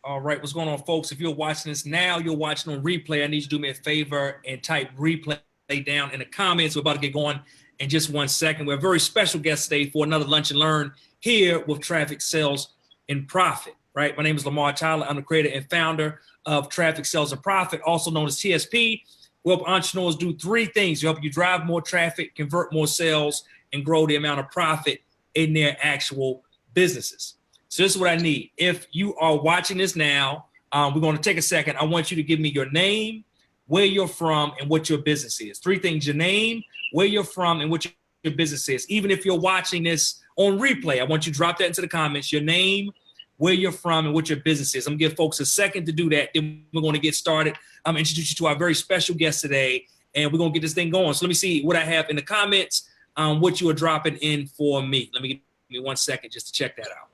All right, what's going on, folks? If you're watching this now, you're watching on replay, I need you to do me a favor and type replay down in the comments. We're about to get going in just 1 second. We have a very special guest today for another Lunch and Learn here with Traffic Sales and Profit, right? My name is Lamar Tyler. I'm the creator and founder of Traffic Sales and Profit, also known as TSP. We help entrepreneurs do three things. We help you drive more traffic, convert more sales, and grow the amount of profit in their actual businesses. So this is what I need. If you are watching this now, we're going to take a second. I want you to give me your name, where you're from, and what your business is. Three things: your name, where you're from, and what your business is. Even if you're watching this on replay, I want you to drop that into the comments. Your name, where you're from, and what your business is. I'm going to give folks a second to do that. Then we're going to get started. I'm going to introduce you to our very special guest today, and we're going to get this thing going. So let me see what I have in the comments, what you are dropping in for me. Let me give me 1 second just to check that out.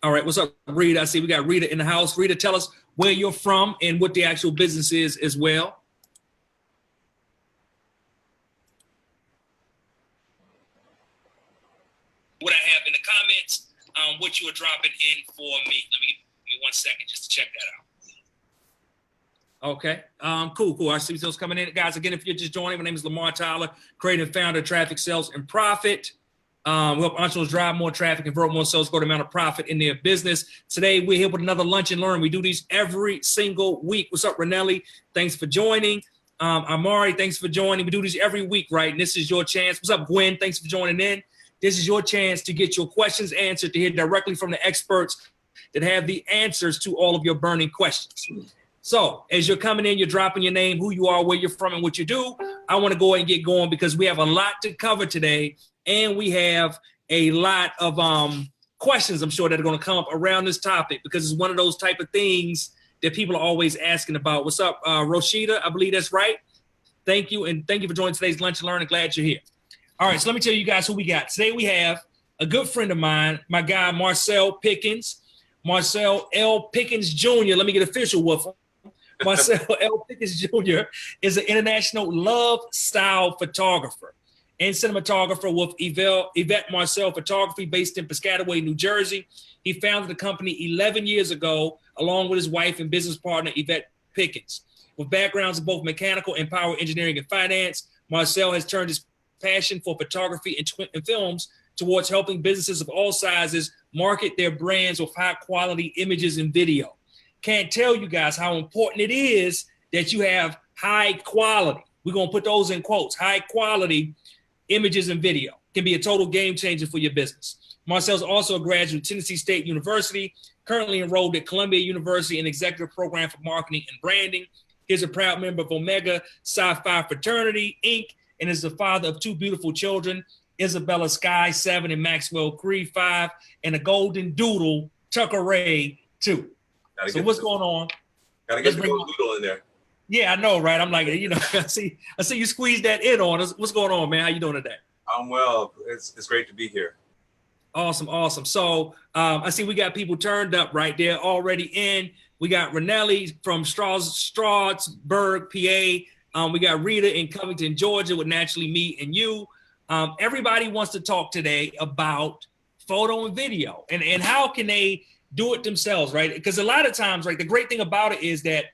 All right, what's up, Rita? I see we got Rita in the house. Rita, tell us where you're from and what the actual business is as well. What I have in the comments, what you are dropping in for me. Let me give me 1 second just to check that out. Okay, cool. I see those coming in. Guys, again, if you're just joining, my name is Lamar Tyler, creator and founder of Traffic Sales and Profit. We help entrepreneurs drive more traffic, convert more sales, grow the amount of profit in their business. Today, we're here with another Lunch and Learn. We do these every single week. What's up, Renelli? Thanks for joining. Amari, thanks for joining. We do these every week, right? And this is your chance. What's up, Gwen? Thanks for joining in. This is your chance to get your questions answered, to hear directly from the experts that have the answers to all of your burning questions. So as you're coming in, you're dropping your name, who you are, where you're from, and what you do. I want to go ahead and get going because we have a lot to cover today. And we have a lot of questions, I'm sure, that are going to come up around this topic because it's one of those type of things that people are always asking about. What's up, Roshida? I believe that's right. Thank you. And thank you for joining today's Lunch and Learn. I'm glad you're here. All right, so let me tell you guys who we got. Today we have a good friend of mine, my guy, Marcell Pickens. Marcel L. Pickens Jr. Let me get official with him. Marcel L. Pickens Jr. is an international love style photographer and cinematographer with Yvette Marcel Photography based in Piscataway, New Jersey. He founded the company 11 years ago, along with his wife and business partner, Yvette Pickens. With backgrounds in both mechanical and power engineering and finance, Marcel has turned his passion for photography and films towards helping businesses of all sizes market their brands with high quality images and video. Can't tell you guys how important it is that you have high quality. We're going to put those in quotes, high quality images and video. Can be a total game changer for your business. Marcel's also a graduate of Tennessee State University, currently enrolled at Columbia University in Executive Program for Marketing and Branding. He's a proud member of Omega Psi Phi Fraternity, Inc., and is the father of two beautiful children, Isabella Sky, 7, and Maxwell Creed, 5, and a golden doodle, Tucker Ray, 2. So what's going on? Gotta get the golden doodle in there. Yeah, I know, right? I'm like, I see you squeeze that in on us. What's going on, man? How you doing today? I'm well. It's great to be here. Awesome. So I see we got people turned up right there already in. We got Renelli from Strasburg, PA. We got Rita in Covington, Georgia, with Naturally Me and You. Everybody wants to talk today about photo and video and how can they do it themselves, right? Because a lot of times, right, the great thing about it is that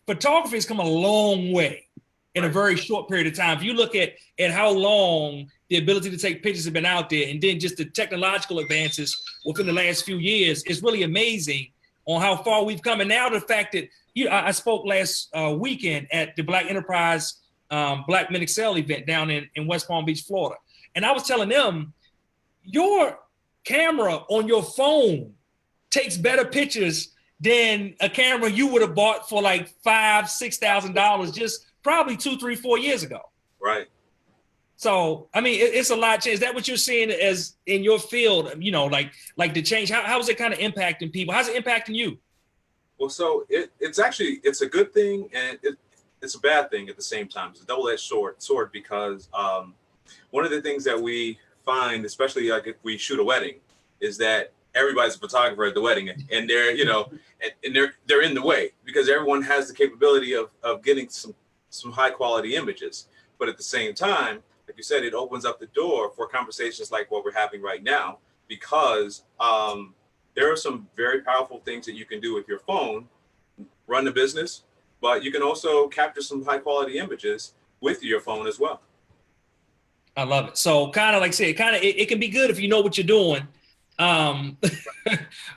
photography has come a long way in a very short period of time. If you look at how long the ability to take pictures have been out there, and then just the technological advances within the last few years, it's really amazing on how far we've come. And now the fact that I spoke last weekend at the Black Enterprise Black Men Excel event down in West Palm Beach, Florida. And I was telling them, your camera on your phone takes better pictures than a camera you would have bought for like $5,000-$6,000 just probably 2, 3, 4 years ago. Right. So, I mean, it's a lot. Is that what you're seeing as in your field, like the change? How is it kind of impacting people? How's it impacting you? Well, so it's a good thing and it's a bad thing at the same time. It's a double-edged sword because one of the things that we find, especially like if we shoot a wedding, is that everybody's a photographer at the wedding, and they're and they're in the way because everyone has the capability of getting some high quality images. But at the same time, like you said, it opens up the door for conversations like what we're having right now because there are some very powerful things that you can do with your phone, run the business, but you can also capture some high quality images with your phone as well. I love it. So kind of like I said, it can be good if you know what you're doing. But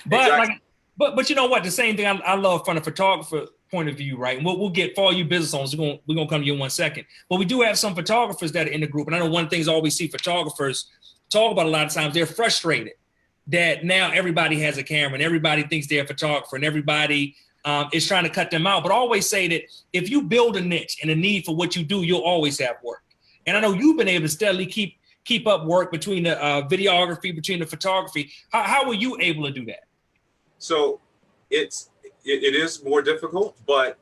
Exactly. but you know what? The same thing I love from a photographer point of view, right? And we'll get for all you business owners. We're gonna come to you in 1 second. But we do have some photographers that are in the group, and I know one of the things I always see photographers talk about a lot of times. They're frustrated that now everybody has a camera and everybody thinks they're a photographer and everybody is trying to cut them out. But I always say that if you build a niche and a need for what you do, you'll always have work. And I know you've been able to steadily keep up work between the videography, between the photography. How were you able to do that? So it is more difficult, but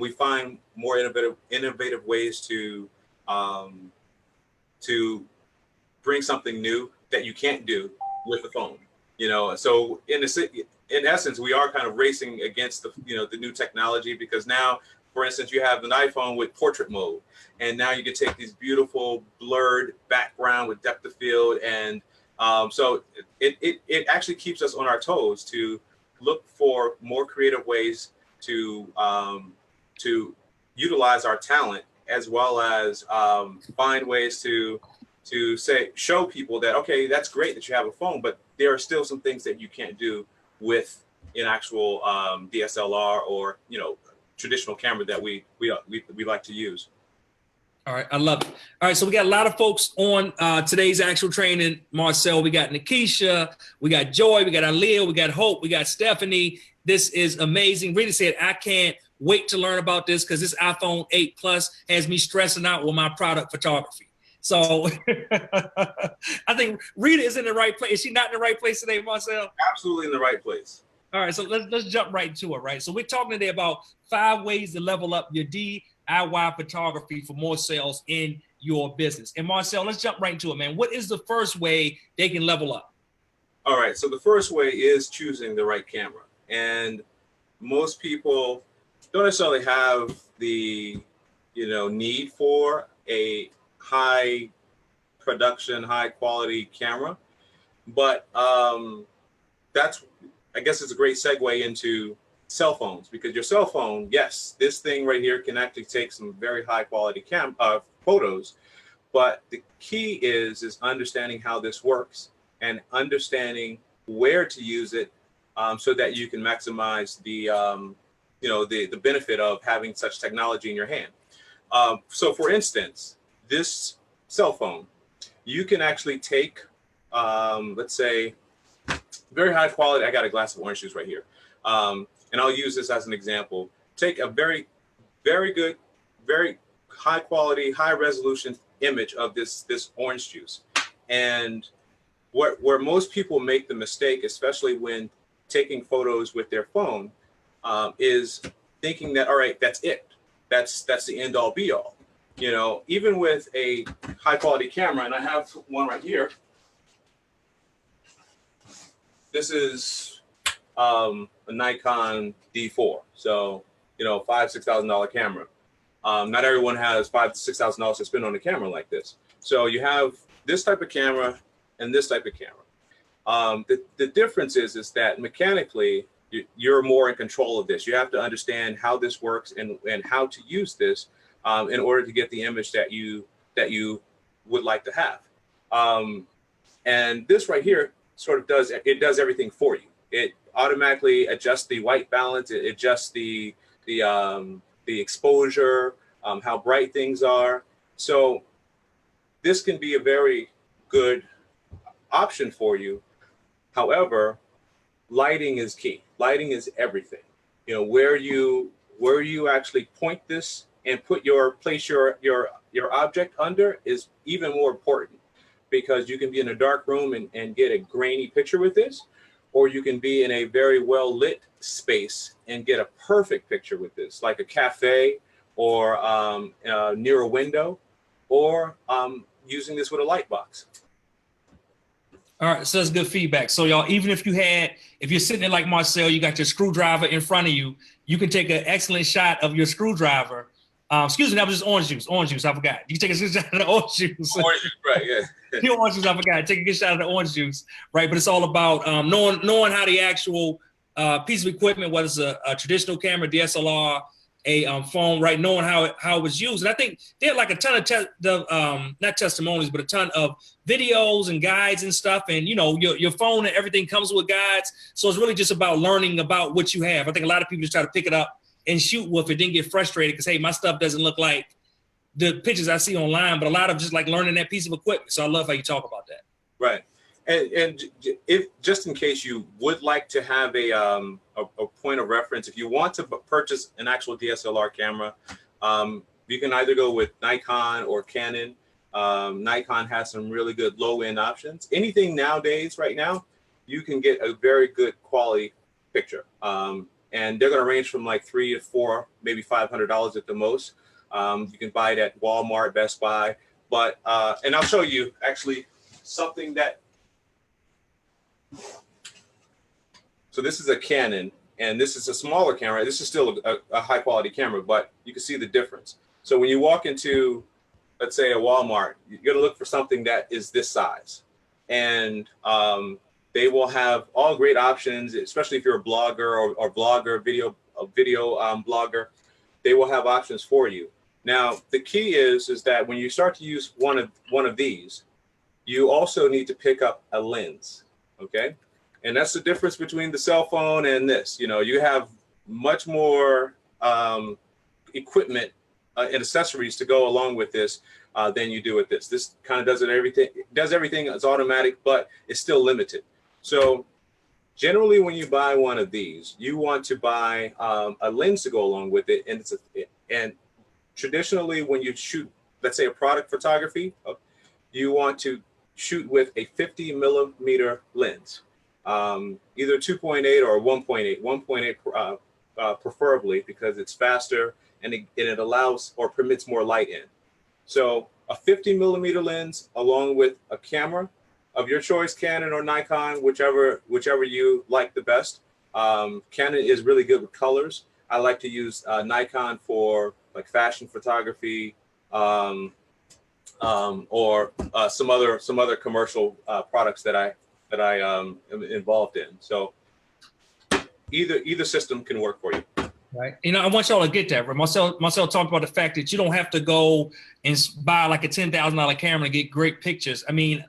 we find more innovative ways to bring something new that you can't do with the phone. So in essence, we are kind of racing against the new technology, because now, for instance, you have an iPhone with portrait mode, and now you can take these beautiful blurred background with depth of field, and so it actually keeps us on our toes to look for more creative ways to utilize our talent, as well as find ways to show people that, okay, that's great that you have a phone, but there are still some things that you can't do with an actual DSLR or traditional camera that we like to use. All right, I love it. All right, so we got a lot of folks on today's actual training. Marcel, we got Nikisha, we got Joy, we got Aaliyah, we got Hope, we got Stephanie. This is amazing. Rita said, I can't wait to learn about this because this iPhone 8 Plus has me stressing out with my product photography. So I think Rita is in the right place. Is she not in the right place today, Marcel? Absolutely in the right place. All right, so let's jump right into it, right? So we're talking today about 5 ways to level up your DIY photography for more sales in your business. And Marcel, let's jump right into it, man. What is the first way they can level up? All right, so the first way is choosing the right camera. And most people don't necessarily have the need for a high production, high quality camera, but I guess it's a great segue into cell phones, because your cell phone, yes, this thing right here can actually take some very high quality photos, but the key is understanding how this works and understanding where to use it, so that you can maximize the benefit of having such technology in your hand. So for instance, this cell phone, you can actually take, let's say, very high quality. I got a glass of orange juice right here. And I'll use this as an example. Take a very, very good, very high quality, high resolution image of this orange juice. And where most people make the mistake, especially when taking photos with their phone, is thinking that, all right, that's it. That's the end all be all. Even with a high quality camera, and I have one right here. This is a Nikon D4, so $5,000-$6,000 camera. Not everyone has $5,000 to $6,000 to spend on a camera like this. So you have this type of camera and this type of camera. The difference is that mechanically you're more in control of this. You have to understand how this works and how to use this in order to get the image that you would like to have. And this right here sort of does everything for you. It automatically adjusts the white balance. It adjusts the exposure, how bright things are. So this can be a very good option for you. However, lighting is key. Lighting is everything. Where you actually point this and place your object under is even more important, because you can be in a dark room and get a grainy picture with this, or you can be in a very well lit space and get a perfect picture with this, like a cafe or near a window, or using this with a light box. All right, so that's good feedback. So y'all, even if you're sitting there like Marcel, you got your screwdriver in front of you, you can take an excellent shot of your screwdriver. Excuse me, that was just orange juice. I forgot. You can take a shot of orange juice. Orange juice, right? Yeah. The orange juice, I forgot. Take a good shot of the orange juice, right? But it's all about knowing how the actual piece of equipment, whether it's a traditional camera, DSLR, a phone, right? Knowing how it was used. And I think they had like a ton of not testimonies, but a ton of videos and guides and stuff. And, you know, your phone and everything comes with guides. So it's really just about learning about what you have. I think a lot of people just try to pick it up and shoot with it, then get frustrated because, hey, my stuff doesn't look like the pictures I see online, but a lot of just like learning that piece of equipment. So I love how you talk about that. Right. And if just in case you would like to have a point of reference, if you want to purchase an actual DSLR camera, you can either go with Nikon or Canon. Nikon has some really good low-end options. Anything nowadays, right now, you can get a very good quality picture. And they're going to range from like $300 to $400, maybe $500 at the most. You can buy it at Walmart, Best Buy. But and I'll show you actually something that. So this is a Canon, and this is a smaller camera. This is still a high quality camera, but you can see the difference. So when you walk into, let's say, a Walmart, you're going to look for something that is this size. And they will have all great options, especially if you're a blogger or blogger, video blogger. They will have options for you. Now, the key is that when you start to use one of these, you also need to pick up a lens. Okay. And that's the difference between the cell phone and this. You know, you have much more equipment and accessories to go along with this than you do with this. This kind of does everything. It's automatic, but it's still limited. So generally, when you buy one of these, you want to buy a lens to go along with it. And traditionally, when you shoot, let's say, a product photography, you want to shoot with a 50 millimeter lens, either 2.8 or 1.8, 1.8 preferably, because it's faster and it allows or permits more light in. So a 50 millimeter lens along with a camera of your choice, Canon or Nikon, whichever you like the best. Canon is really good with colors. I like to use Nikon for like fashion photography, or some other commercial products that I am involved in. So either system can work for you. Right. You know, I want y'all to get that. Right? Marcel talked about the fact that you don't have to go and buy like a $10,000 camera to get great pictures. I mean,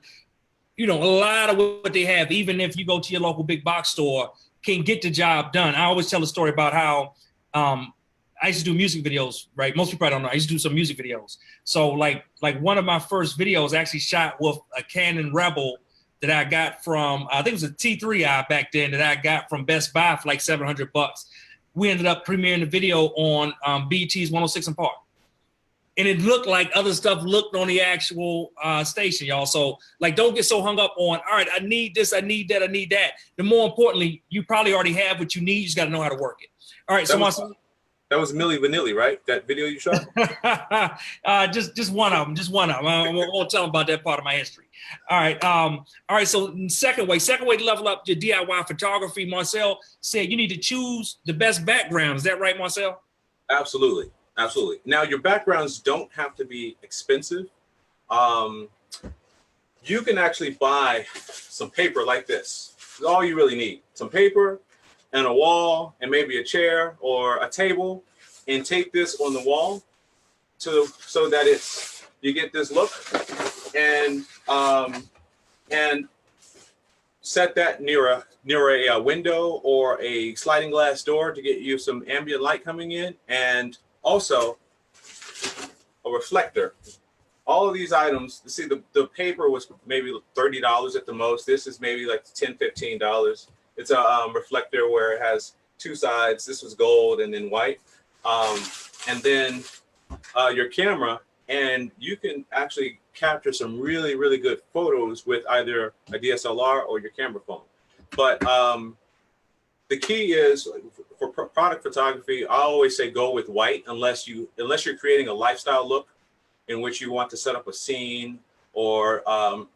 you know, a lot of what they have, even if you go to your local big box store, can get the job done. I always tell a story about how I used to do music videos, right? Most people don't know. I used to do some music videos. So like one of my first videos actually shot with a Canon Rebel that I got from, I think it was a T3i back then that I got from Best Buy for like $700. We ended up premiering the video on BT's 106 and Park. And it looked like other stuff looked on the actual station, y'all. So like, don't get so hung up on, all right, I need this, I need that, I need that. The more importantly, you probably already have what you need. You just got to know how to work it. All right, that was Milli Vanilli, right? That video you shot? just one of them. I won't tell them about that part of my history. All right. So second way to level up your DIY photography, Marcel said you need to choose the best background. Is that right, Marcel? Absolutely. Now, your backgrounds don't have to be expensive. You can actually buy some paper like this. It's all you really need. Some paper and a wall and maybe a chair or a table, and tape this on the wall so that you get this look, and set that near a window or a sliding glass door to get you some ambient light coming in, and also a reflector. All of these items, see, the paper was maybe $30 at the most. This is maybe like $10, $15. It's a reflector where it has two sides. This was gold and then white. And then your camera, and you can actually capture some really, really good photos with either a DSLR or your camera phone. But the key is for product photography, I always say go with white unless you're creating a lifestyle look in which you want to set up a scene or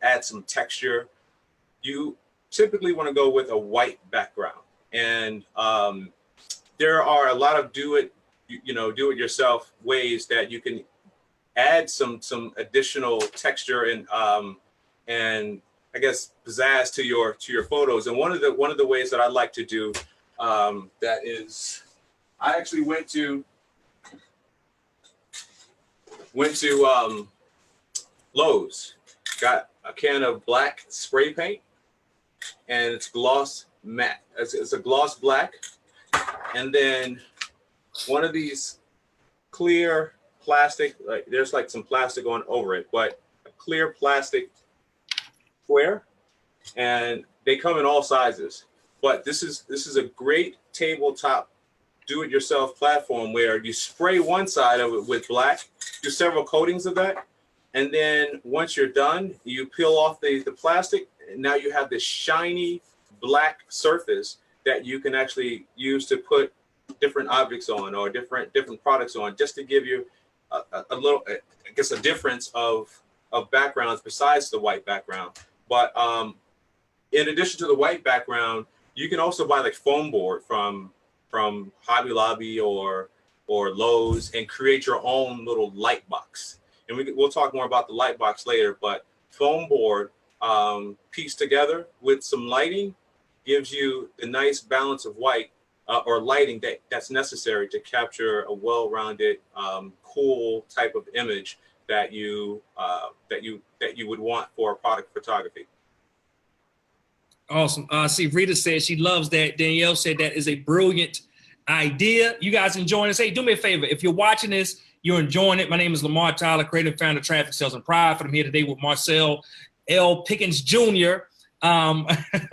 add some texture. You typically want to go with a white background, and there are a lot of do it yourself ways that you can add some additional texture and and I guess pizzazz to your photos. And one of the ways that I like to do that is, I actually went to Lowe's, got a can of black spray paint, and it's gloss matte. It's a gloss black, and then one of these clear plastic, like there's like some plastic on over it, but a clear plastic square, and they come in all sizes. But this is a great tabletop do-it-yourself platform where you spray one side of it with black, do several coatings of that, and then once you're done, you peel off the plastic, and now you have this shiny black surface that you can actually use to put different objects on, or different products on, just to give you a little, I guess, a difference of backgrounds besides the white background. But in addition to the white background, you can also buy like foam board from Hobby Lobby or Lowe's and create your own little light box. And we'll talk more about the light box later, but foam board pieced together with some lighting gives you the nice balance of white or lighting that's necessary to capture a well-rounded, cool type of image that you would want for product photography. Awesome. See, Rita said she loves that. Danielle said that is a brilliant idea. You guys enjoying this? Hey, do me a favor. If you're watching this, you're enjoying it. My name is Lamar Tyler, creator and founder of Traffic Sales and Profit. I'm here today with Marcel Pickens Jr.,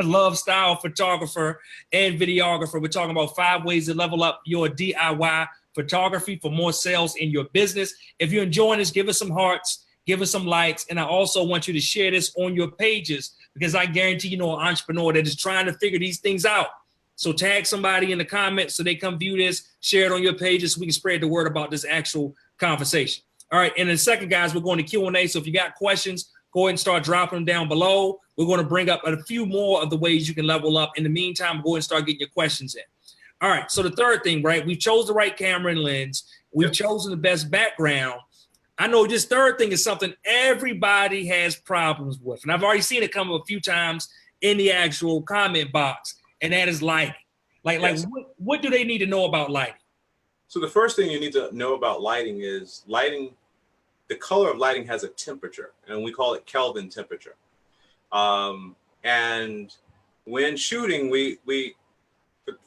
love style photographer and videographer. We're talking about 5 ways to level up your DIY photography for more sales in your business. If you're enjoying this, give us some hearts, give us some likes. And I also want you to share this on your pages, because I guarantee you know an entrepreneur that is trying to figure these things out. So tag somebody in the comments so they come view this, share it on your pages so we can spread the word about this actual conversation. All right, and in a second, guys, we're going to Q&A. So if you got questions, go ahead and start dropping them down below. We're going to bring up a few more of the ways you can level up. In the meantime, go ahead and start getting your questions in. All right, so the third thing, right? We've chose the right camera and lens. We've chosen the best background. I know this third thing is something everybody has problems with. And I've already seen it come up a few times in the actual comment box, and that is lighting. Like what do they need to know about lighting? So the first thing you need to know about lighting is the color of lighting has a temperature, and we call it Kelvin temperature. And when shooting, we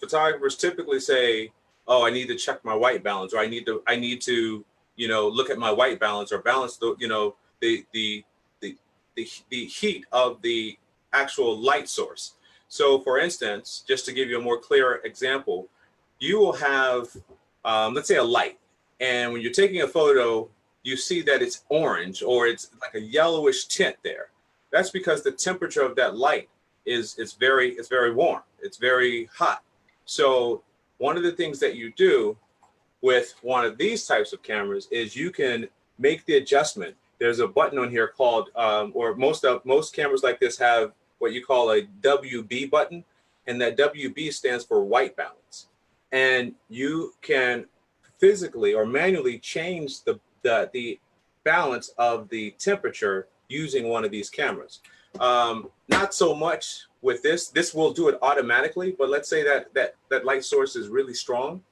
photographers typically say, oh, I need to check my white balance, or I need to look at my white balance, or balance the heat of the actual light source. So for instance, just to give you a more clear example, you will have, let's say, a light, and when you're taking a photo, you see that it's orange or it's like a yellowish tint there. That's because the temperature of that light is very warm. It's very hot. So one of the things that you do with one of these types of cameras is you can make the adjustment. There's a button on here called, or most cameras like this have what you call a WB button, and that WB stands for white balance. And you can physically or manually change the balance of the temperature using one of these cameras. Not so much with this. This will do it automatically, but let's say that light source is really strong.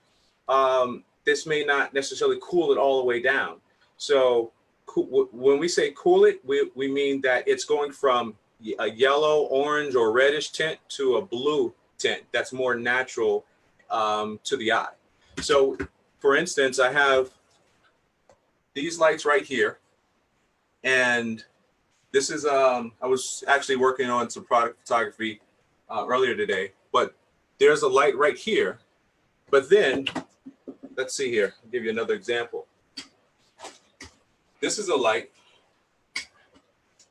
This may not necessarily cool it all the way down. So when we say cool it, we mean that it's going from a yellow, orange, or reddish tint to a blue tint that's more natural to the eye. So for instance, I have these lights right here, and this is I was actually working on some product photography earlier today, but there's a light right here. But then let's see here, I'll give you another example. This is a light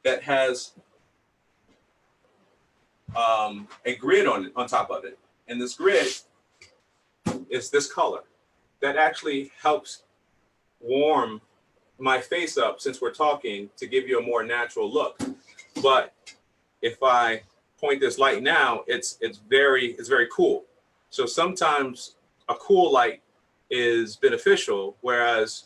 that has a grid on top of it, and this grid is this color that actually helps warm my face up, since we're talking, to give you a more natural look. But if I point this light now, it's very cool. So sometimes a cool light is beneficial, whereas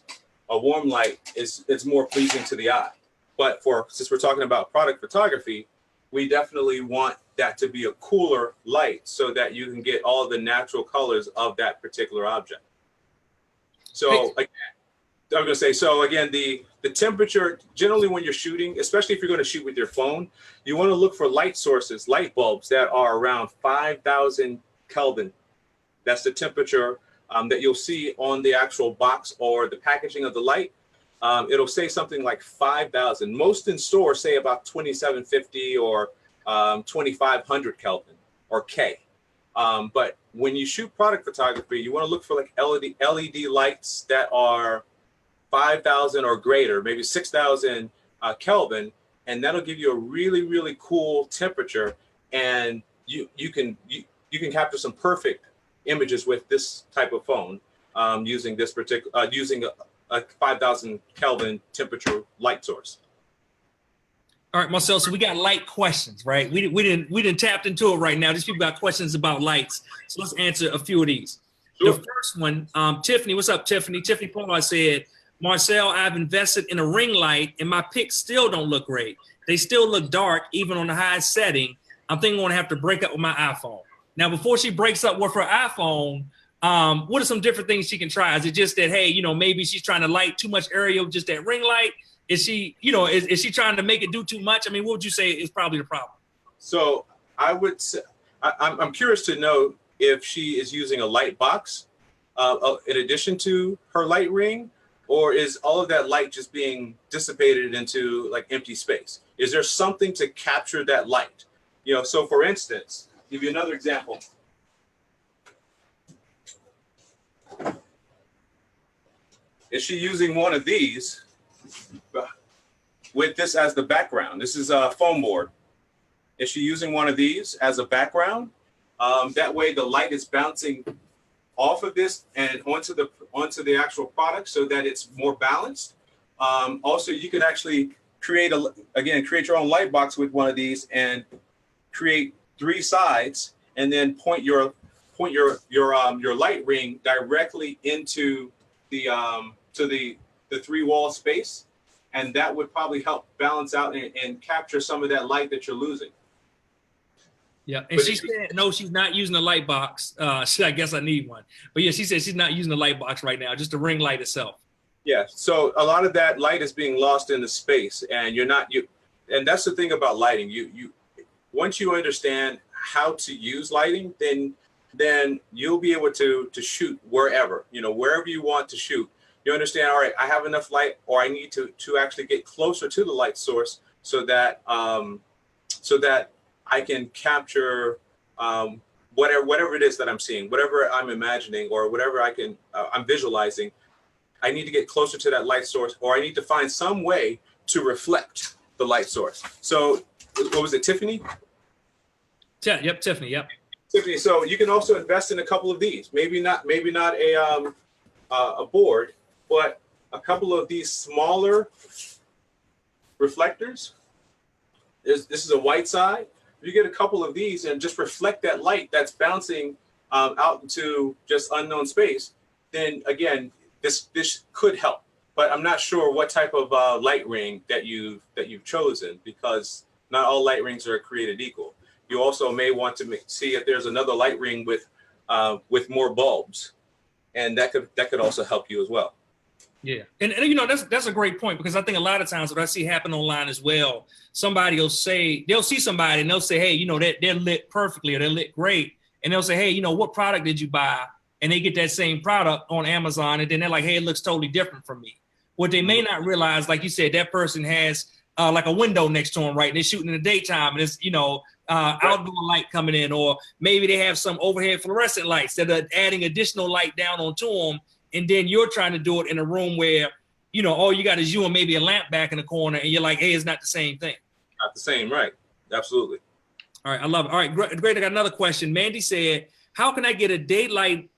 a warm light is more pleasing to the eye. But since we're talking about product photography, we definitely want that to be a cooler light so that you can get all of the natural colors of that particular object. So again, I'm going to say, so again, the temperature, generally when you're shooting, especially if you're going to shoot with your phone, you want to look for light sources, light bulbs that are around 5,000 Kelvin. That's the temperature that you'll see on the actual box or the packaging of the light. It'll say something like 5,000. Most in stores say about 2,750 or 2,500 Kelvin or K. But when you shoot product photography, you want to look for like LED lights that are 5,000 or greater, maybe 6,000 Kelvin, and that'll give you a really, really cool temperature. And you can capture some perfect images with this type of phone using this particular using a 5,000 Kelvin temperature light source. All right, Marcel. So we got light questions, right? We didn't tap into it right now. These people got questions about lights. So let's answer a few of these. Sure. The first one, Tiffany. What's up, Tiffany? Tiffany Paul said, Marcel, I've invested in a ring light and my pics still don't look great. They still look dark even on the highest setting. I'm thinking I'm gonna have to break up with my iPhone. Now, before she breaks up with her iPhone, what are some different things she can try? Is it just that, hey, maybe she's trying to light too much area with just that ring light? Is she, is she trying to make it do too much? I mean, what would you say is probably the problem? So I would say, I'm curious to know if she is using a light box in addition to her light ring, or is all of that light just being dissipated into like empty space? Is there something to capture that light? So for instance, give you another example. Is she using one of these with this as the background? This is a foam board. Is she using one of these as a background? That way the light is bouncing off of this and onto the actual product so that it's more balanced. Also, you can actually create your own light box with one of these and create 3 sides, and then point your light ring directly into the 3-wall space, and that would probably help balance out and capture some of that light that you're losing. Yeah, and she said no, she's not using a light box. I guess I need one, but yeah, she said she's not using the light box right now, just the ring light itself. Yeah, so a lot of that light is being lost in the space, and and that's the thing about lighting. You once you understand how to use lighting, then you'll be able to shoot wherever you want to shoot. You understand, all right, I have enough light, or I need to actually get closer to the light source so that I can capture whatever it is that I'm seeing, whatever I'm imagining, or whatever I'm visualizing. I need to get closer to that light source, or I need to find some way to reflect the light source. So what was it, Tiffany? Yeah, yep, Tiffany, yep. Tiffany, so you can also invest in a couple of these. Maybe not a board, but a couple of these smaller reflectors. This is a white side. You get a couple of these and just reflect that light that's bouncing out into just unknown space, then again, this could help. But I'm not sure what type of light ring that you've chosen, because not all light rings are created equal. You also may want to see if there's another light ring with more bulbs, and that could also help you as well. Yeah, and that's a great point, because I think a lot of times what I see happen online as well, somebody will say, they'll see somebody and they'll say, hey, they're lit perfectly, or they're lit great, and they'll say, hey, what product did you buy? And they get that same product on Amazon, and then they're like, hey, it looks totally different from me. What they may not realize, like you said, that person has like a window next to them, right? And they're shooting in the daytime, and it's outdoor light coming in, or maybe they have some overhead fluorescent lights that are adding additional light down onto them. And then you're trying to do it in a room where, all you got is you and maybe a lamp back in the corner, and you're like, hey, it's not the same thing. Not the same, right? Absolutely. All right, I love it. All right, great. I got another question. Mandy said, how can I get a daylight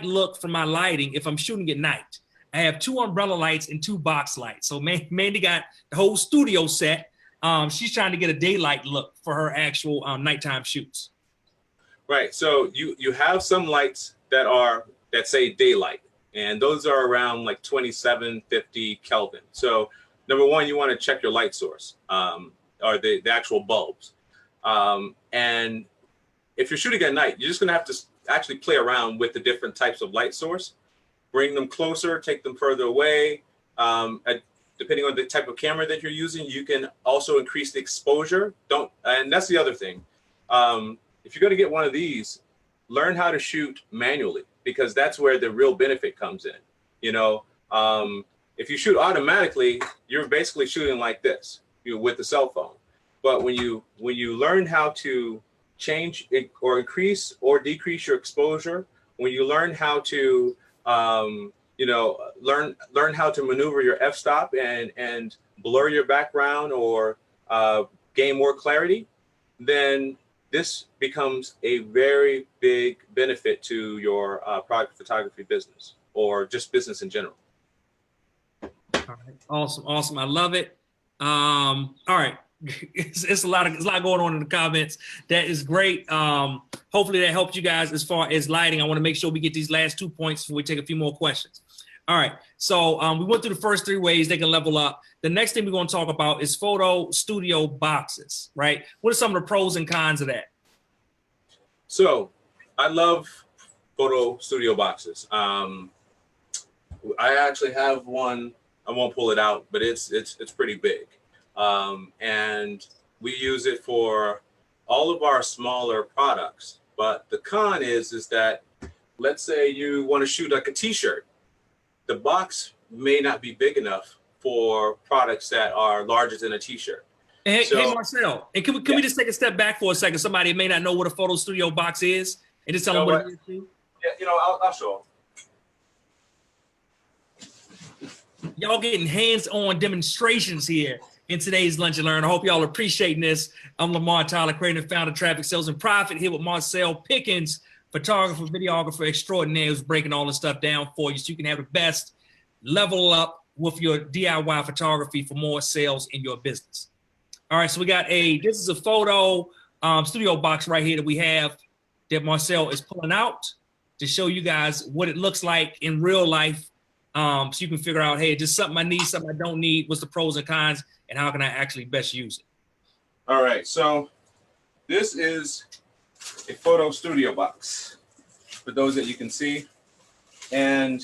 look for my lighting if I'm shooting at night? I have 2 umbrella lights and 2 box lights. So Mandy got the whole studio set. She's trying to get a daylight look for her actual nighttime shoots. Right. So you have some lights that say daylight, and those are around like 2750 Kelvin. So number one, you want to check your light source, or the actual bulbs. And if you're shooting at night, you're just going to have to actually play around with the different types of light source, bring them closer, take them further away. Depending on the type of camera that you're using, you can also increase the exposure. And that's the other thing. If you're going to get one of these, learn how to shoot manually, because that's where the real benefit comes in. You know, if you shoot automatically, you're basically shooting like this, with the cell phone. But when you learn how to change it or increase or decrease your exposure, when you learn how to learn how to maneuver your f-stop and blur your background or gain more clarity, then this becomes a very big benefit to your product photography business, or just business in general. All right. Awesome. I love it. All right. It's a lot going on in the comments. That is great. Hopefully that helped you guys as far as lighting. I want to make sure we get these last 2 points before we take a few more questions. All right. So we went through the first 3 ways they can level up. The next thing we're going to talk about is photo studio boxes, right? What are some of the pros and cons of that? So I love photo studio boxes. I actually have one. I won't pull it out, but it's pretty big. And we use it for all of our smaller products. But the con is that, let's say you want to shoot like a t-shirt. The box may not be big enough for products that are larger than a t-shirt. Hey, Marcel, and can we just take a step back for a second? Somebody may not know what a photo studio box is, and just tell them what it is too. Yeah, I'll show them. Y'all getting hands-on demonstrations here in today's Lunch and Learn. I hope y'all are appreciating this. I'm Lamar Tyler, creator and founder of Traffic Sales and Profit, here with Marcel Pickens, photographer, videographer extraordinaire, who's breaking all this stuff down for you so you can have the best level up with your DIY photography for more sales in your business. All right, so we got this is a photo studio box right here that we have that Marcel is pulling out to show you guys what it looks like in real life, so you can figure out, hey, just something I need, something I don't need, what's the pros and cons, and how can I actually best use it? All right, so this is a photo studio box for those that you can see. And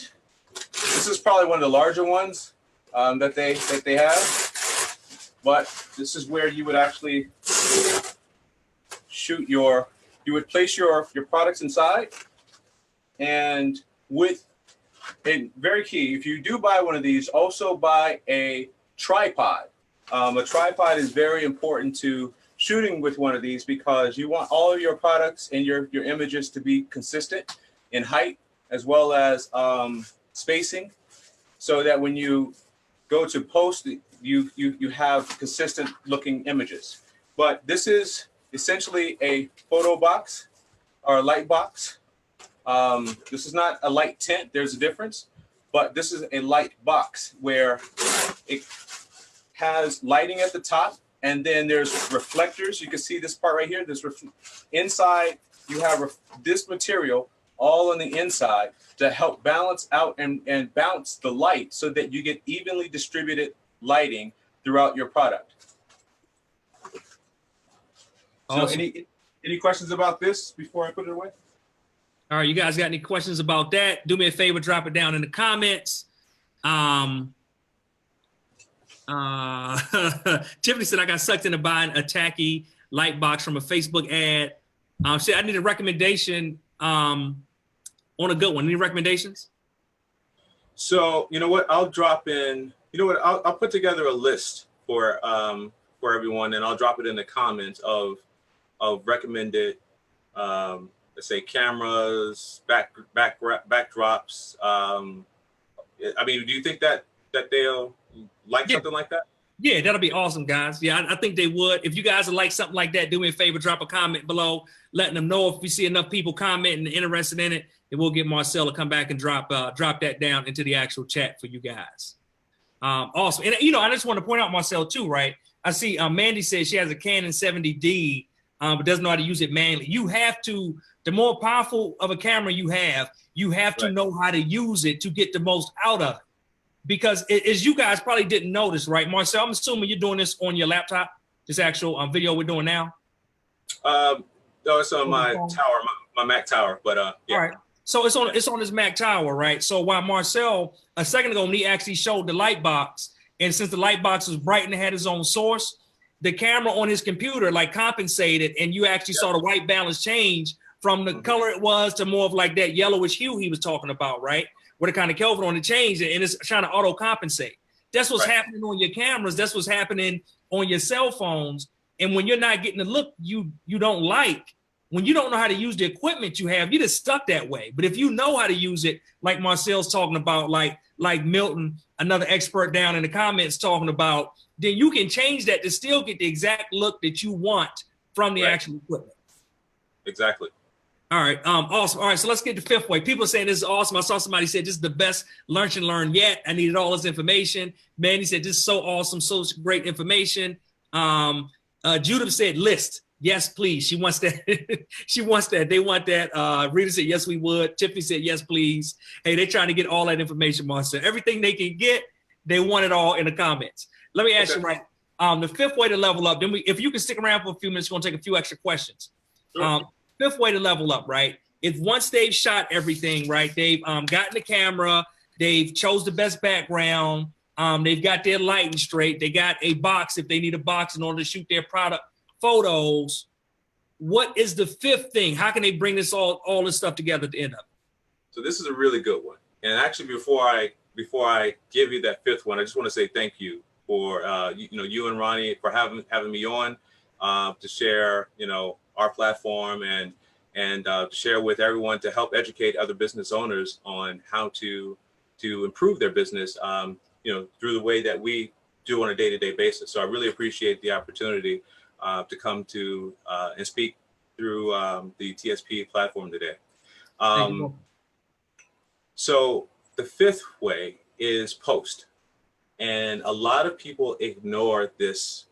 this is probably one of the larger ones that they have. But this is where you would actually shoot you would place your products inside. And very key, if you do buy one of these, also buy a tripod. A tripod is very important to shooting with one of these, because you want all of your products and your images to be consistent in height as well as spacing, so that when you go to post, you have consistent looking images. But this is essentially a photo box or a light box. This is not a light tent, there's a difference, but this is a light box where it has lighting at the top, and then there's reflectors. You can see this part right here. Inside, you have this material all on the inside to help balance out and bounce the light so that you get evenly distributed lighting throughout your product. Awesome. So any questions about this before I put it away? All right, you guys got any questions about that? Do me a favor, drop it down in the comments. Tiffany said, I got sucked into buying a tacky light box from a Facebook ad. Said I need a recommendation on a good one. Any recommendations? So you know what? I'll drop in. You know what? I'll put together a list for everyone, and I'll drop it in the comments of recommended, let's say, cameras, backdrops. I mean, do you think that they'll like something like that? Yeah, that'll be awesome, guys. Yeah, I think they would. If you guys would like something like that, do me a favor, drop a comment below, letting them know. If we see enough people commenting and interested in it, then we'll get Marcel to come back and drop that down into the actual chat for you guys. Awesome. And, I just want to point out, Marcel, too, right? I see Mandy says she has a Canon 70D, but doesn't know how to use it manually. You have to, the more powerful of a camera you have to know how to use it to get the most out of it. because as you guys probably didn't notice, right, Marcel? I'm assuming you're doing this on your laptop. This actual video we're doing now. No, it's on my tower, my Mac tower. But yeah. All right. So it's on his Mac tower, right? So while Marcel a second ago when he actually showed the light box, and since the light box was bright and had its own source, the camera on his computer like compensated, and you actually saw the white balance change from the color it was to more of like that yellowish hue he was talking about, right? Where the kind of Kelvin on it changed, and it's trying to auto compensate. That's what's happening on your cameras. That's what's happening on your cell phones. And when you're not getting the look you don't like, when you don't know how to use the equipment you have, you're just stuck that way. But if you know how to use it, like Marcel's talking about, like Milton, another expert down in the comments talking about, then you can change that to still get the exact look that you want from the actual equipment. Exactly. All right. Awesome. All right. So let's get to fifth way. People are saying this is awesome. I saw somebody said this is the best lunch and learn yet. I needed all this information. Mandy said this is so awesome. So great information. Judith said list. Yes, please. She wants that. She wants that. They want that. Rita said, yes, we would. Tiffany said, yes, please. Hey, they're trying to get all that information, Marcel. Everything they can get, they want it all in the comments. Let me ask you, right? The fifth way to level up, then if you can stick around for a few minutes, we're going to take a few extra questions. Sure. Fifth way to level up, right? If once they've shot everything, right, they've gotten the camera, they've chose the best background, they've got their lighting straight, they got a box if they need a box in order to shoot their product photos. What is the fifth thing? How can they bring this all this stuff together at the end of it? So this is a really good one. And actually, before I give you that fifth one, I just want to say thank you for you and Ronnie for having me on to share our platform and to share with everyone to help educate other business owners on how to improve their business through the way that we do on a day-to-day basis. So I really appreciate the opportunity to come to and speak through the TSP platform today. So the fifth way is post, and a lot of people ignore this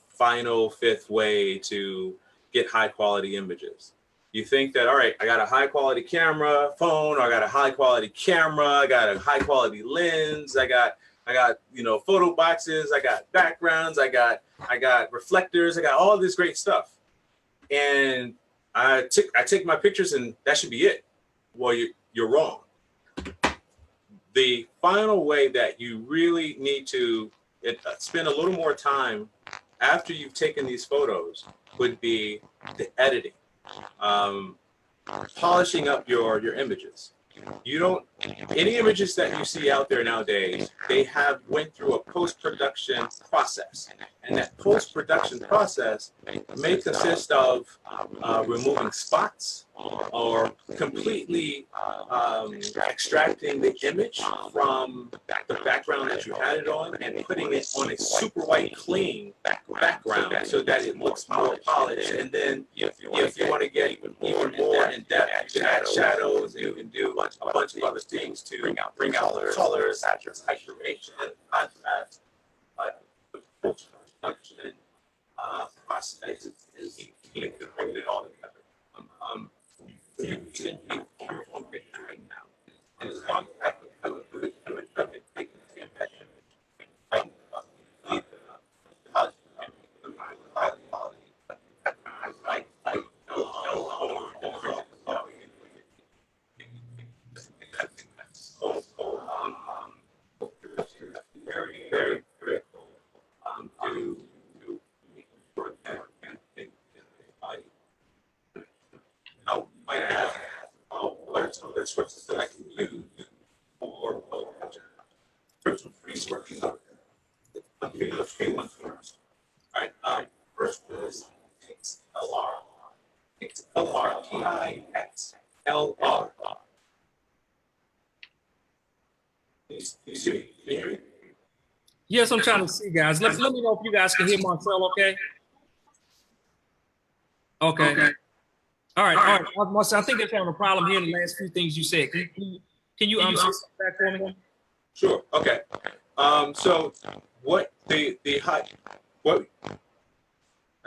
final fifth way to get high quality images. You think that, all right, I got a high quality camera phone, or I got a high quality camera, I got a high quality lens, I got photo boxes, I got backgrounds, I got reflectors, I got all this great stuff, and I take my pictures and that should be it. Well, you're wrong. The final way that you really need to spend a little more time after you've taken these photos would be the editing, polishing up your images. Any images that you see out there nowadays, they went through a post-production process. And that post-production process may consist of removing spots or completely extracting the image from the background that you had it on and putting it on a super white clean background so that it looks more polished. And then if you want to get even more in depth, you can add shadows, you can do a bunch of other things to bring out the colors, saturation, contrast. Post-production process is key to bring it all together. You can be careful right now. And as long as I would do it, take the impression. Very, very critical to might have other sources that I can use for some resources out there. I'll give you the free ones first. All right. First is XLR. XLR. TIXLR. You see me? Yes, I'm trying to see, guys. Let me know if you guys can hear Marcel, okay? Okay. All right. Marcel, I think they're having a problem hearing the last few things you said. Can you say something back for me? Sure. Okay. So what I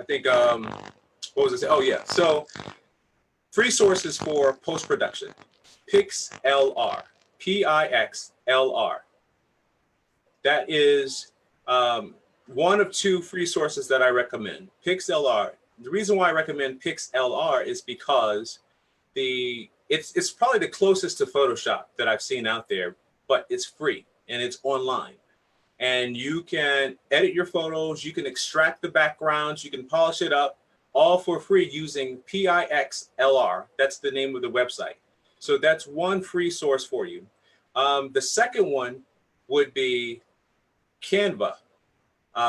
think what was I saying? Oh yeah. So free sources for post-production. PixLR. PIXLR. That is one of 2 free sources that I recommend. PixLR. The reason why I recommend PixLR is because it's probably the closest to Photoshop that I've seen out there, but it's free and it's online. And you can edit your photos, you can extract the backgrounds, you can polish it up, all for free using PIXLR. That's the name of the website. So that's one free source for you. The second one would be Canva.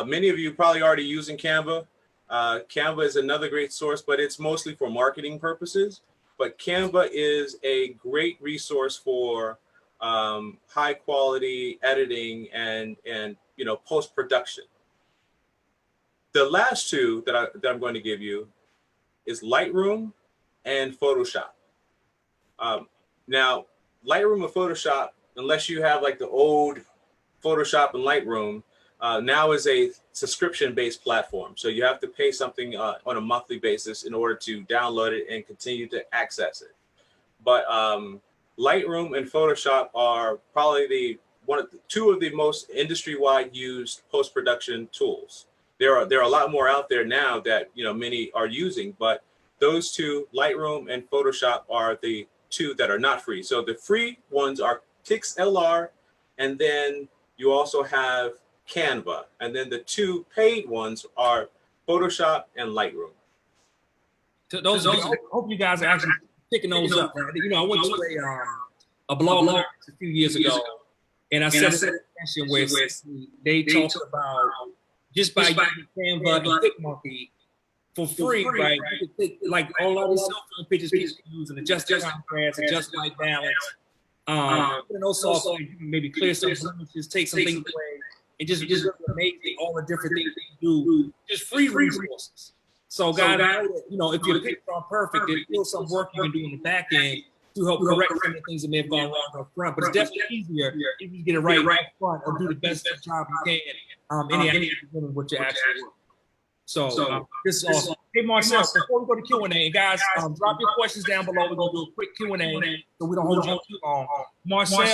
Many of you probably already using Canva. Canva is another great source, but it's mostly for marketing purposes. But Canva is a great resource for high quality editing and post-production. The last 2 that I'm going to give you is Lightroom and Photoshop. Now, Lightroom and Photoshop, unless you have like the old Photoshop and Lightroom, now is a subscription-based platform. So you have to pay something on a monthly basis in order to download it and continue to access it. But Lightroom and Photoshop are probably 2 of the most industry-wide used post-production tools. There are a lot more out there now that many are using, but those 2, Lightroom and Photoshop, are the 2 that are not free. So the free ones are PixLR, and then you also have Canva, and then the 2 paid ones are Photoshop and Lightroom. I hope you guys are actually picking those up. Right? I went to a blog a few years ago, and I said a session where they talked about just by using Canva and PicMonkey for free, right? You could take like all of these cell phone pictures people use and adjust the contrast, adjust white balance. And those software, you can maybe clear some blemishes, take some things away, and just amazing all the different things that you do. Just free resources. So guys, if your pictures aren't perfect, there's still some work you can do in the back end to help correct some of the things that may have gone wrong up front. But it's definitely easier if you get it right up front or do the best job you can any what you're actually work. So this is awesome. Hey Marcel, before we go to Q&A, and guys, drop your questions down below. We're gonna do a quick Q&A so we don't hold you too long. Marcel,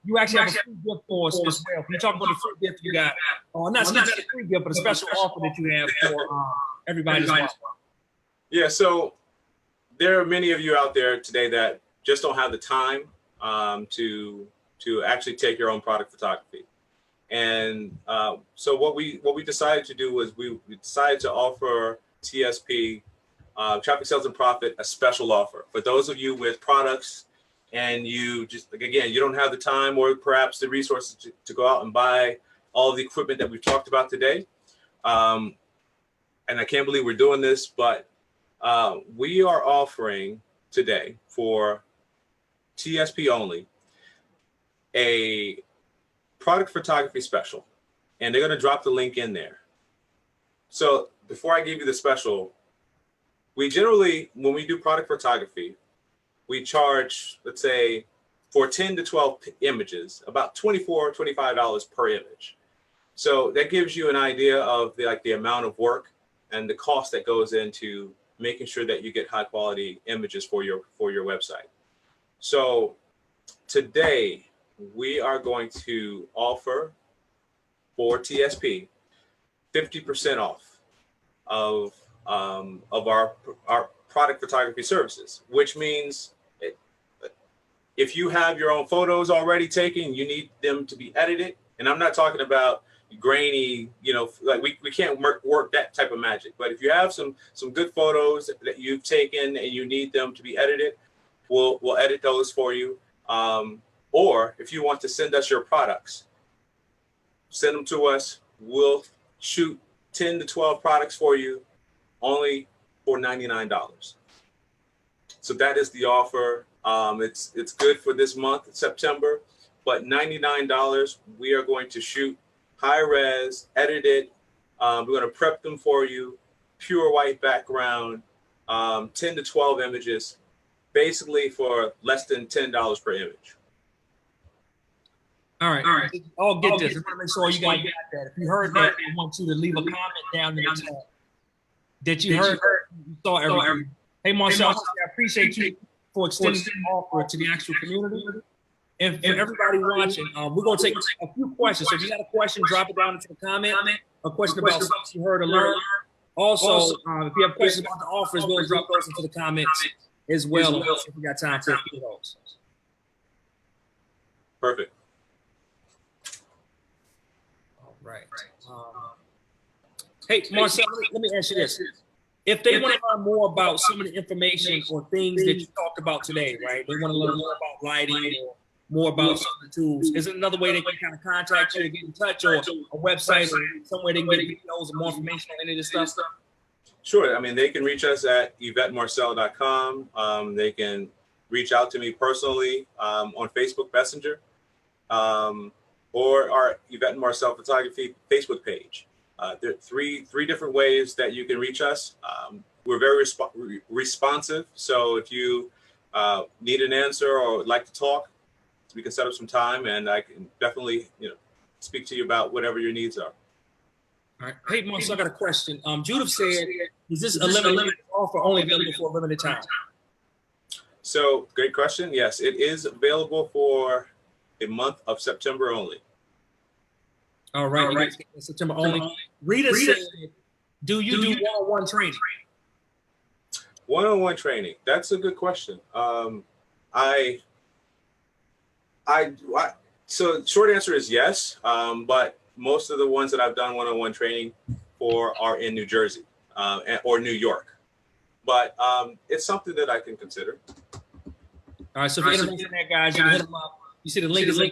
you actually have a free gift for us as well. Can you talk about the free gift you got? Not a free gift, but a special offer that you have for everybody as well. Yeah, so there are many of you out there today that just don't have the time to actually take your own product photography. And so what we decided to do was we decided to offer TSP, Traffic Sales and Profit, a special offer for those of you with products and you just, again, you don't have the time or perhaps the resources to go out and buy all of the equipment that we've talked about today. And I can't believe we're doing this, but we are offering today for TSP only a product photography special, and they're going to drop the link in there. So before I give you the special, we generally, when we do product photography, we charge, let's say, for 10 to 12 images, about $24, $25 per image. So that gives you an idea of the amount of work and the cost that goes into making sure that you get high quality images for your website. So today we are going to offer for TSP 50% off of our product photography services, which means if you have your own photos already taken, you need them to be edited. And I'm not talking about grainy, like we can't work that type of magic. But if you have some good photos that you've taken and you need them to be edited, we'll edit those for you. Or if you want to send us your products, send them to us. We'll shoot 10 to 12 products for you, only for $99. So that is the offer. It's good for this month, September, but $99. We are going to shoot high res, edited. We're going to prep them for you, pure white background, 10 to 12 images, basically for less than $10 per image. All right. I'll get this. I want to make sure you guys got that. If you heard that, I want you to leave a comment down in the chat that you heard, you saw everything. Hey, Marcel, I appreciate you for extending the offer to the actual community. And for everybody watching, we're going to take a few questions. So if you got a question, drop it down into the comment. A question about something you heard or learned. Also, if you have questions about the offers, we'll drop those into the comments as well. If we got time for a few of those. Perfect. All right. Hey, Marcel, let me ask you this. If they want to learn more about some of the information or things that you talked about today, right? They want to learn more about lighting or more about some of the tools. Is it another way they can kind of contact you to get in touch, or a website or somewhere they can get videos or more information on any of this stuff? Sure. I mean, they can reach us at YvetteMarcel.com. They can reach out to me personally on Facebook Messenger or our Yvette and Marcel Photography Facebook page. There are three different ways that you can reach us. We're very responsive. So if you need an answer or would like to talk, we can set up some time, and I can definitely, speak to you about whatever your needs are. All right. Hey, Marcel, I got a question. Judith said, is this a limited offer only available for a limited time? So, great question. Yes, it is available for a month of September only. All right. September only. Rita said, do you do one-on-one training? One-on-one training. That's a good question. So short answer is yes, but most of the ones that I've done one-on-one training for are in New Jersey or New York. But it's something that I can consider. All right, so if you're interested in that, guys, you can hit them up. You see the link is at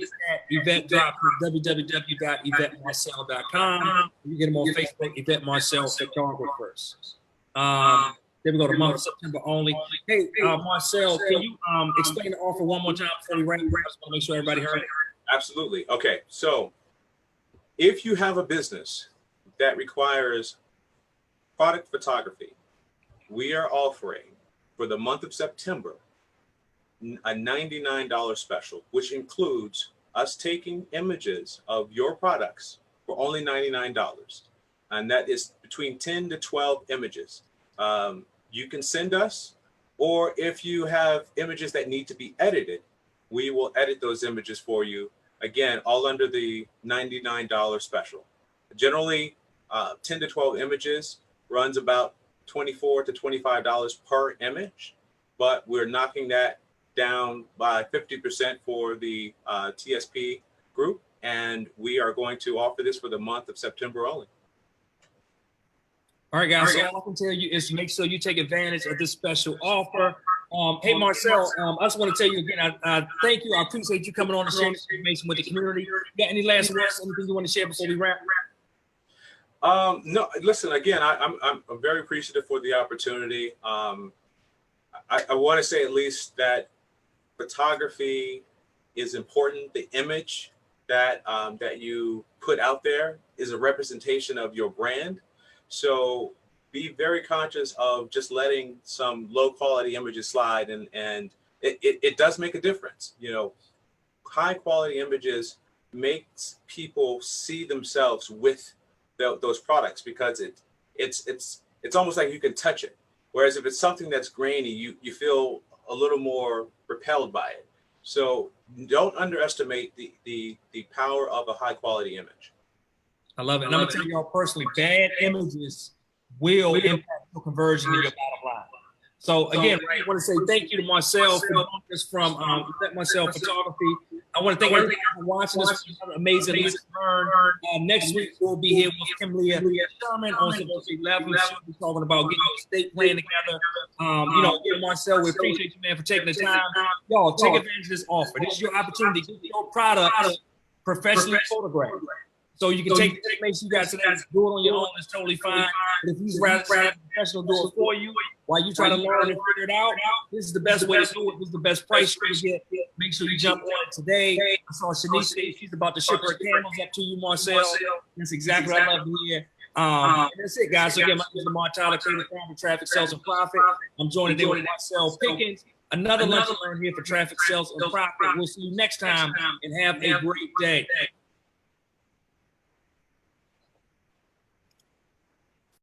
Yvette Drop, www.YvetteMarcel.com. You get them on Facebook, Yvette Marcel Photographers. Then we go to month of September only. Hey, Marcel, can you explain the offer one more time before we wrap? I just want to make sure everybody heard it. Absolutely. Okay, so if you have a business that requires product photography, we are offering for the month of September a $99 special, which includes us taking images of your products for only $99. And that is between 10 to 12 images. You can send us, or if you have images that need to be edited, we will edit those images for you. Again, all under the $99 special. Generally, 10 to 12 images runs about $24 to $25 per image, but we're knocking that down by 50% for the TSP group, and we are going to offer this for the month of September only. All right, guys, so all I can tell you is make sure you take advantage of this special offer. Hey, Marcel, I just want to tell you again, I thank you. I appreciate you coming on and sharing this information with the community. You got any last words, anything you want to share before we wrap? No, listen, again, I'm very appreciative for the opportunity. I want to say at least that photography is important. The image that you put out there is a representation of your brand. So be very conscious of just letting some low quality images slide, and it does make a difference. High quality images makes people see themselves with those products, because it's almost like you can touch it. Whereas if it's something that's grainy, you feel a little more repelled by it. So don't underestimate the power of a high quality image. I love it. And I'm going to tell y'all personally, bad images will impact your conversion in your bottom line. So again, I want to say thank you to Marcel for this from Marcel Photography. I want to thank everybody for watching this amazing learn. Next week, we'll be here with Kimberly Sherman on September 11th. She'll be talking about getting your estate plan together. Again, Marcel, we appreciate you, man, for taking the time. Y'all, take advantage of this offer. This is your opportunity to get your product professionally photographed. So you can take the information you got today, do it on your own, it's totally fine. But if you'd rather have a professional do it for you while you try to learn and figure it out, this is the best way to do it. This is the best price you can get. Make sure you jump on it today. I saw Shanice say she's about to ship her candles up to you, Marcel. That's exactly what I love to hear. And that's it, guys. So again, my name is Lamar Tyler, creative founder, Traffic Sales and Profit. I'm joined today with Marcel Pickens. Another lunch and learn here for Traffic Sales and Profit. We'll see you next time, and have a great day.